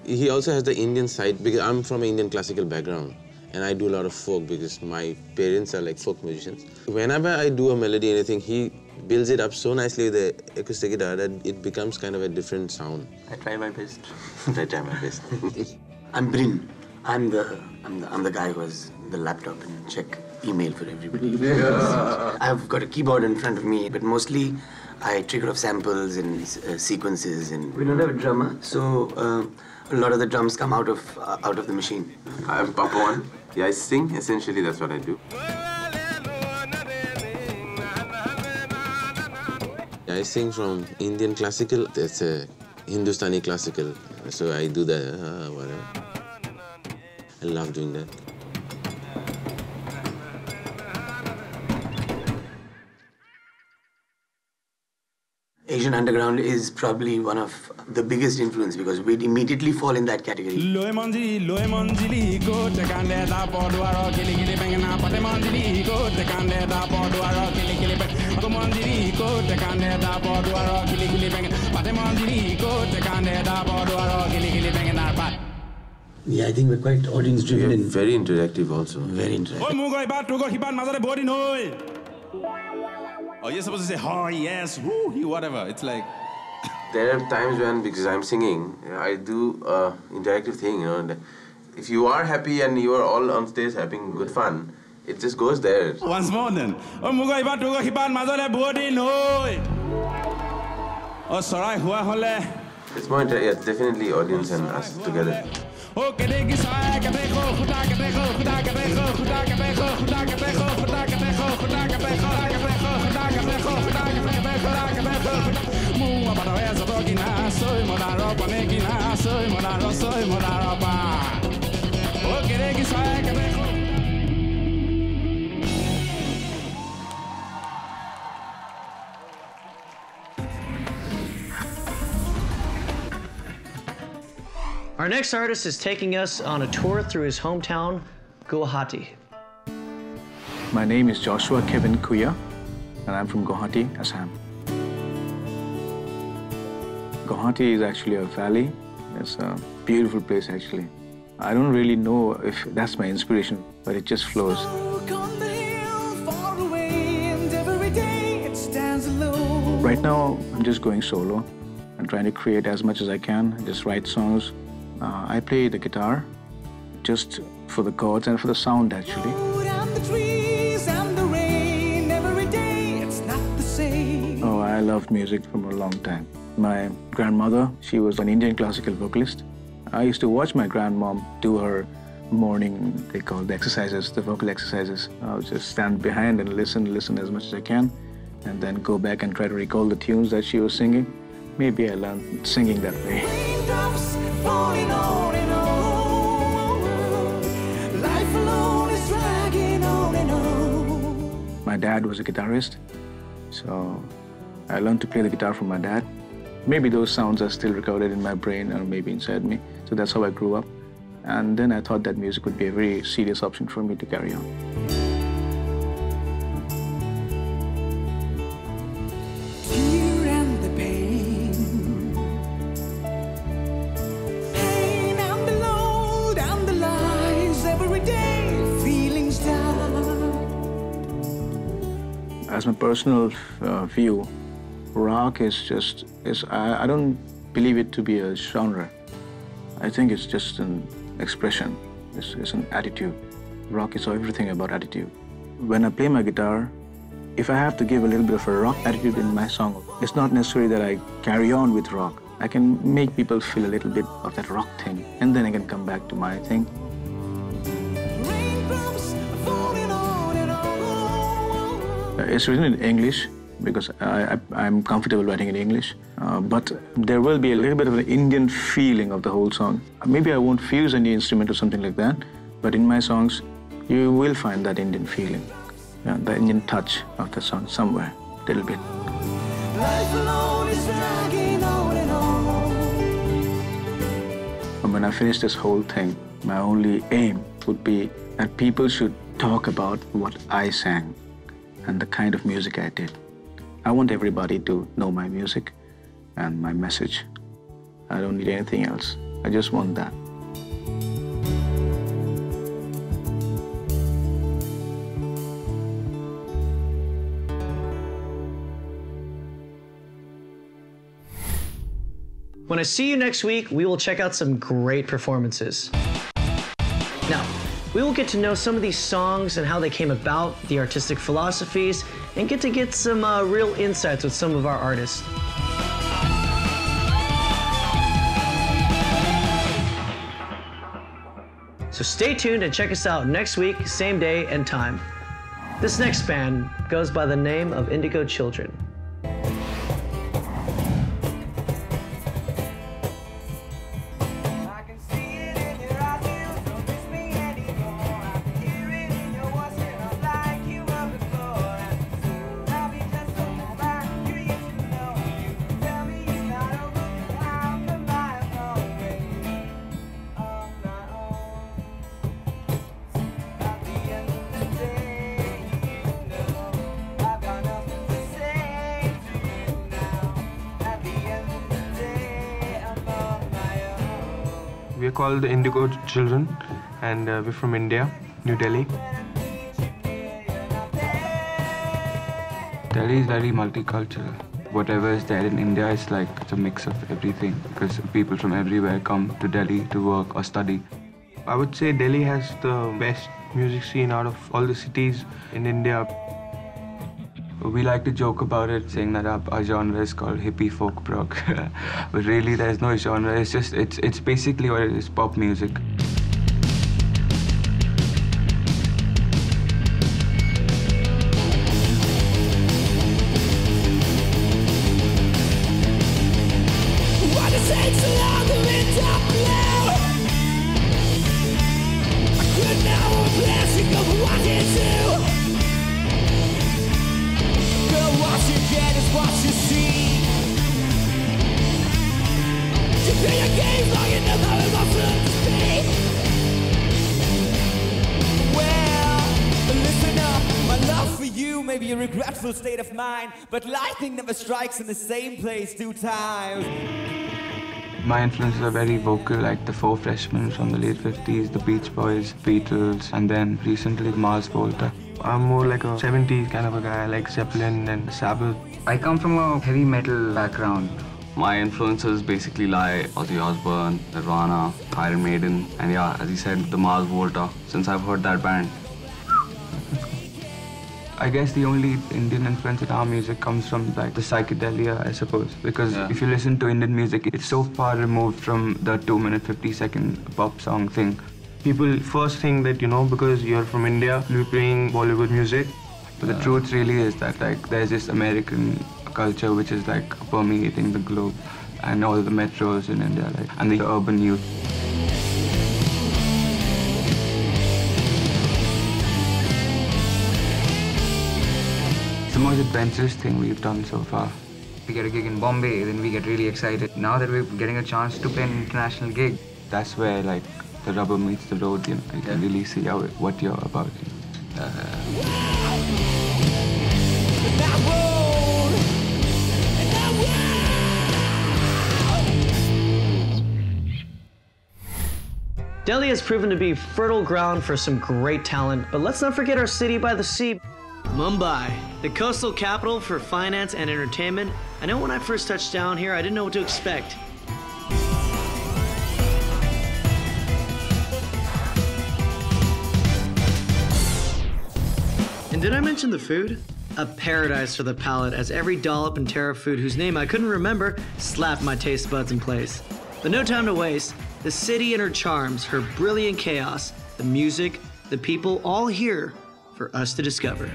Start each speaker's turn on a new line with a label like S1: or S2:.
S1: He also has the Indian side because I'm from an Indian classical background and I do a lot of folk because my parents are like folk musicians. Whenever I do a melody or anything, he builds it up so nicely with the acoustic guitar that it becomes kind of a different sound.
S2: I try my best.
S1: I try my best.
S2: I'm Brin. I'm the guy who has the laptop and check email for everybody. Yeah. I've got a keyboard in front of me, but mostly I trigger off samples and sequences, and we don't have a drummer, so a lot of the drums come out of the machine.
S1: I'm Papawan. Yeah, I sing. Essentially, that's what I do. I sing from Indian classical. That's a Hindustani classical. So I do that. Whatever. I love doing that.
S2: Asian underground is probably one of the biggest influence because we'd immediately fall in that category. Yeah, I think we're quite audience-driven.
S1: We're very interactive also.
S2: Very interactive.
S3: Oh, you're supposed to say, oh, yes, woo, whatever. It's like...
S1: There are times when, because I'm singing, I do interactive thing, you know. If you are happy and you are all on stage having good fun, it just goes there.
S3: Once more then. Oh, sorry,
S1: it's more interactive. Yeah, definitely audience and us together.
S4: Our next artist is taking us on a tour through his hometown, Guwahati.
S5: My name is Joshua Kevin Kuya, and I'm from Guwahati, Assam. Guwahati is actually a valley. It's a beautiful place, actually. I don't really know if that's my inspiration, but it just flows. Right now, I'm just going solo. I'm trying to create as much as I can, just write songs. I play the guitar just for the chords and for the sound, actually. Oh, I loved music from a long time. My grandmother, she was an Indian classical vocalist. I used to watch my grandmom do her morning, they call the exercises, the vocal exercises. I would just stand behind and listen as much as I can, and then go back and try to recall the tunes that she was singing. Maybe I learned singing that way. My dad was a guitarist, so I learned to play the guitar from my dad. Maybe those sounds are still recorded in my brain or maybe inside me, so that's how I grew up. And then I thought that music would be a very serious option for me to carry on. As my personal view, rock is I don't believe it to be a genre. I think it's just an expression, it's an attitude. Rock is everything about attitude. When I play my guitar, if I have to give a little bit of a rock attitude in my song, it's not necessary that I carry on with rock. I can make people feel a little bit of that rock thing, and then I can come back to my thing. It's written in English because I'm comfortable writing in English, but there will be a little bit of an Indian feeling of the whole song. Maybe I won't fuse any instrument or something like that, but in my songs, you will find that Indian feeling, the Indian touch of the song somewhere, a little bit. Life alone is dragging on and on. And when I finish this whole thing, my only aim would be that people should talk about what I sang and the kind of music I did. I want everybody to know my music and my message. I don't need anything else. I just want that.
S4: When I see you next week, we will check out some great performances. Now, we will get to know some of these songs and how they came about, the artistic philosophies, and get some real insights with some of our artists. So stay tuned and check us out next week, same day and time. This next band goes by the name of Indigo Children.
S6: We are called the Indigo Children, and we're from India, New Delhi.
S7: Delhi is very multicultural. Whatever is there in India is like it's a mix of everything because people from everywhere come to Delhi to work or study.
S6: I would say Delhi has the best music scene out of all the cities in India.
S7: We like to joke about it, saying that our genre is called hippie folk prog. But really there's no genre, it's basically what it is, pop music.
S8: Maybe a regretful state of mind, but lightning never strikes in the same place 2 times.
S7: My influences are very vocal, like the Four Freshmen from the late 50s, the Beach Boys, Beatles, and then recently Mars Volta.
S6: I'm more like a 70s kind of a guy, like Zeppelin and Sabbath.
S9: I come from a heavy metal background.
S10: My influences basically lie Ozzy Osbourne, Nirvana, Iron Maiden, and yeah, as you said, the Mars Volta, since I've heard that band.
S7: I guess the only Indian influence in our music comes from like the psychedelia, I suppose. Because if you listen to Indian music, it's so far removed from the 2-minute, 50-second pop song thing.
S6: People first think that, you know, because you're from India, you're playing Bollywood music.
S7: But the truth really is that like there's this American culture which is like permeating the globe and all the metros in India, like, and the urban youth. It's the most adventurous thing we've done so far.
S9: We get a gig in Bombay, then we get really excited. Now that we're getting a chance to play an international gig.
S7: That's where like the rubber meets the road, you know. You can really see what you're about.
S4: Delhi has proven to be fertile ground for some great talent, but let's not forget our city by the sea. Mumbai, the coastal capital for finance and entertainment. I know when I first touched down here, I didn't know what to expect. And did I mention the food? A paradise for the palate, as every dollop and tear of food whose name I couldn't remember slapped my taste buds in place. But no time to waste. The city and her charms, her brilliant chaos, the music, the people, all here for us to discover.